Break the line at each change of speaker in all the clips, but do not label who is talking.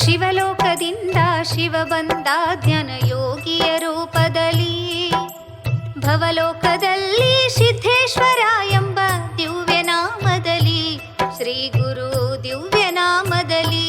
ಶಿವಲೋಕದಿಂದ ಶಿವ ಬಂದ ಜ್ಞಾನ ಯೋಗಿಯ ರೂಪದಲ್ಲಿ, ಭವಲೋಕದಲ್ಲಿ ಸಿದ್ಧೇಶ್ವರ ಎಂಬ ದಿವ್ಯನಾಮದಲ್ಲಿ, ಶ್ರೀ ಗುರು ದಿವ್ಯನಾಮದಲ್ಲಿ.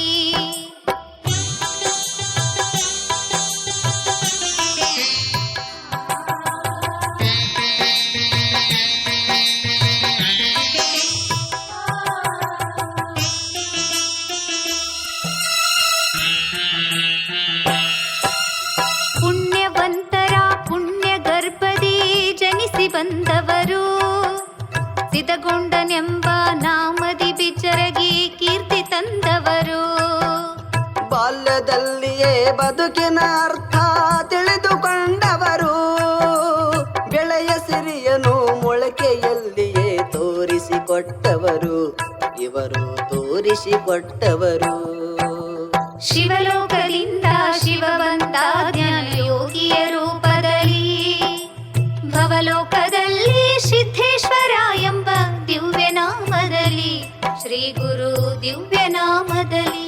ಪುಣ್ಯವಂತರ ಪುಣ್ಯ ಗರ್ಭದಿ ಜನಿಸಿ ಬಂದವರು, ಸಿದ್ಧಗೊಂಡನೆಂಬ ನಾಮದಿ ಬಿಚ್ಚರಗಿ ಕೀರ್ತಿ ತಂದವರು.
ಬಾಲ್ಯದಲ್ಲಿಯೇ ಬದುಕಿನ ಅರ್ಥ ತಿಳಿದುಕೊಂಡವರು, ಬೆಳೆಯ ಸಿರಿಯನು ಮೊಳಕೆಯಲ್ಲಿಯೇ ತೋರಿಸಿಕೊಟ್ಟವರು, ಇವರು ತೋರಿಸಿಕೊಟ್ಟವರು.
ಶಿವಲೋಕದಿಂದ ಶಿವ ಬಂದ ಜ್ಞಾನ ಯೋಗಿಯ ರೂಪದಲ್ಲಿ, ಭವಲೋಕದಲ್ಲಿ ಸಿದ್ಧೇಶ್ವರ ಎಂಬ ದಿವ್ಯನಾಮದಲ್ಲಿ, ಶ್ರೀ ಗುರು ದಿವ್ಯನಾಮದಲ್ಲಿ.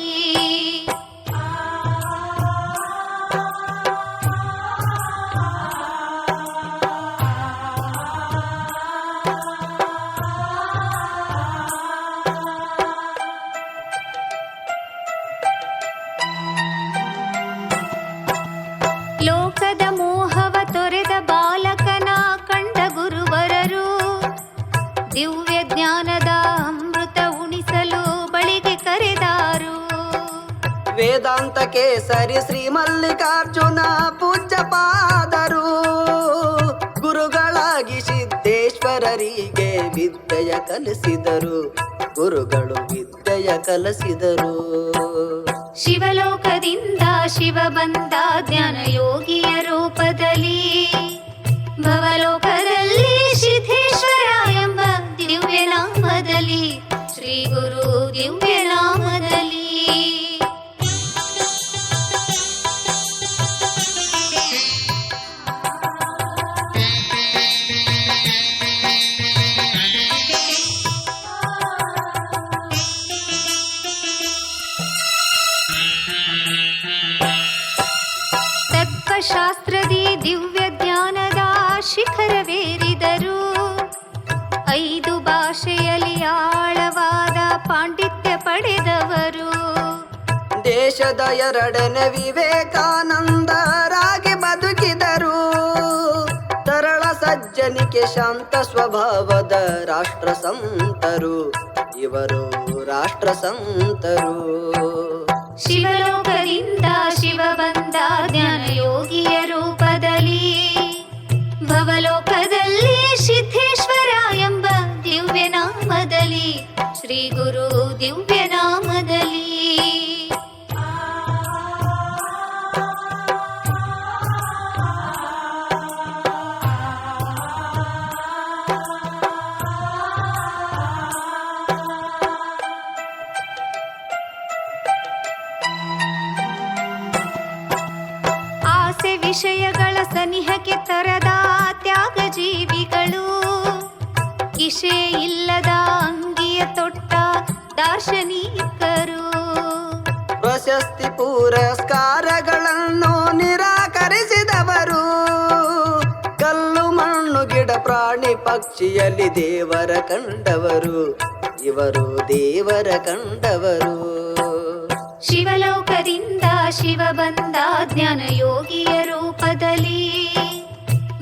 ಲೋಕದ ಮೋಹವ ತೊರೆದ ಬಾಲಕನ ಕಂಡ ಗುರುವರರು, ದಿವ್ಯ ಜ್ಞಾನದ ಅಮೃತ ಉಣಿಸಲು ಬಳಿಗೆ ಕರೆದಾರು.
ವೇದಾಂತಕ್ಕೆ ಸರಿ ಶ್ರೀ ಮಲ್ಲಿಕಾರ್ಜುನ ಪೂಜ್ಯಪಾದರು, ಗುರುಗಳಾಗಿ ಸಿದ್ಧೇಶ್ವರರಿಗೆ ವಿದ್ಯೆಯ ಕಲಿಸಿದರು, ಗುರುಗಳು ವಿದ್ಯೆಯ ಕಲಿಸಿದರು.
ಶಿವಲೋಕದಿಂದ ಶಿವ ಬಂದ ಜ್ಞಾನ ಯೋಗಿಯ ರೂಪದಲ್ಲಿ, ಭವಲೋಕದಲ್ಲಿ ಸಿದ್ಧೇಶ್ವರ ಎಂಬ ದಿವ್ಯನಾಮದಲ್ಲಿ, ಶ್ರೀ ಗುರು ದಿವ್ಯನಾಮದಲ್ಲಿ. ಶಾಸ್ತ್ರದಿ ದಿವ್ಯ ಜ್ಞಾನದ ಶಿಖರವೇರಿದರು, 5 ಭಾಷೆಯಲ್ಲಿ ಆಳವಾದ ಪಾಂಡಿತ್ಯ ಪಡೆದವರು.
ದೇಶದ 2ನೇ ವಿವೇಕಾನಂದರಾಗಿ ಬದುಕಿದರು, ತರಳ ಸಜ್ಜನಿಕೆ ಶಾಂತ ಸ್ವಭಾವದ ರಾಷ್ಟ್ರ ಸಂತರು, ಇವರು ರಾಷ್ಟ್ರ ಸಂತರು.
ಶಿವಲೋಕದಿಂದ ಶಿವ ಬಂದ ಜ್ಞಾನ ಯೋಗಿಯ ರೂಪದಲ್ಲಿ, ಭವಲೋಕದಲ್ಲಿ ಸಿದ್ಧೇಶ್ವರ ಎಂಬ ದಿವ್ಯನಾಮದಲ್ಲಿ, ಶ್ರೀ ಗುರು ದಿವ್ಯನಾಮದಲ್ಲಿ. ಆಸೆ ವಿಷಯಗಳ ಸನಿಹಕ್ಕೆ ತರದ ತ್ಯಾಗ ಜೀವಿಗಳು, ಕಿಶೆ ಇಲ್ಲದ ಅಂಗಿಯ ತೊಟ್ಟ ದಾರ್ಶನಿಕರು.
ಪ್ರಶಸ್ತಿ ಪುರಸ್ಕಾರಗಳನ್ನು ನಿರಾಕರಿಸಿದವರು, ಕಲ್ಲು ಮಣ್ಣು ಗಿಡ ಪ್ರಾಣಿ ಪಕ್ಷಿಯಲ್ಲಿ ದೇವರ ಕಂಡವರು, ಇವರು ದೇವರ ಕಂಡವರು.
ಶಿವಲೋಕದಿಂದ ಶಿವ ಬಂದ ಜ್ಞಾನ ಯೋಗಿಯ ರೂಪದಲ್ಲಿ,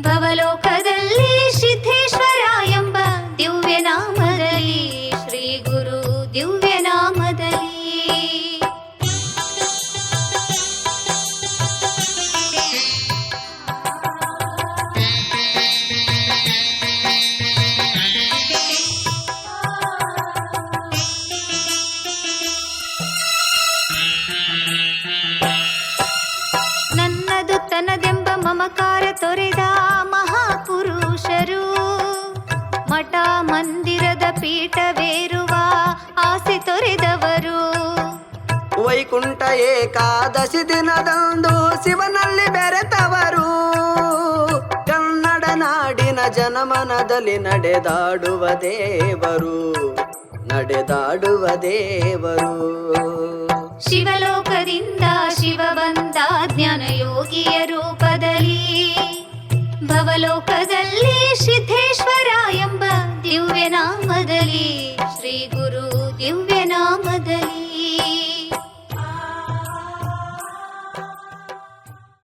ಭವಲೋಕದಲ್ಲಿ ಸಿದ್ಧೇಶ್ವರ ಎಂಬ ದಿವ್ಯನಾಮದಲ್ಲಿ, ಶ್ರೀ ಗುರು ದಿವ್ಯನಾಮದಲ್ಲಿ. ನನ್ನದು ತನದೆಂಬ ಮಮಕಾರ ತೊರೆದ ಮಹಾಪುರುಷರು, ಮಠ ಮಂದಿರದ ಪೀಠವೇರುವ ಆಸೆ ತೊರೆದವರು.
ವೈಕುಂಠ ಏಕಾದಶಿ ದಿನದಂದು ಶಿವನಲ್ಲಿ ಬೆರೆತವರು, ಕನ್ನಡ ನಾಡಿನ ಜನಮನದಲ್ಲಿ ನಡೆದಾಡುವ ದೇವರು, ನಡೆದಾಡುವ ದೇವರು.
ಶಿವಲೋಕ ಲೋಕದಿಂದ ಶಿವ ಬಂದ ಜ್ಞಾನ ಯೋಗಿಯ ರೂಪದಲ್ಲಿ. ಭವಲೋಕದಲ್ಲಿ ಸಿದ್ಧೇಶ್ವರ ಎಂಬ ದಿವ್ಯ ನಾಮ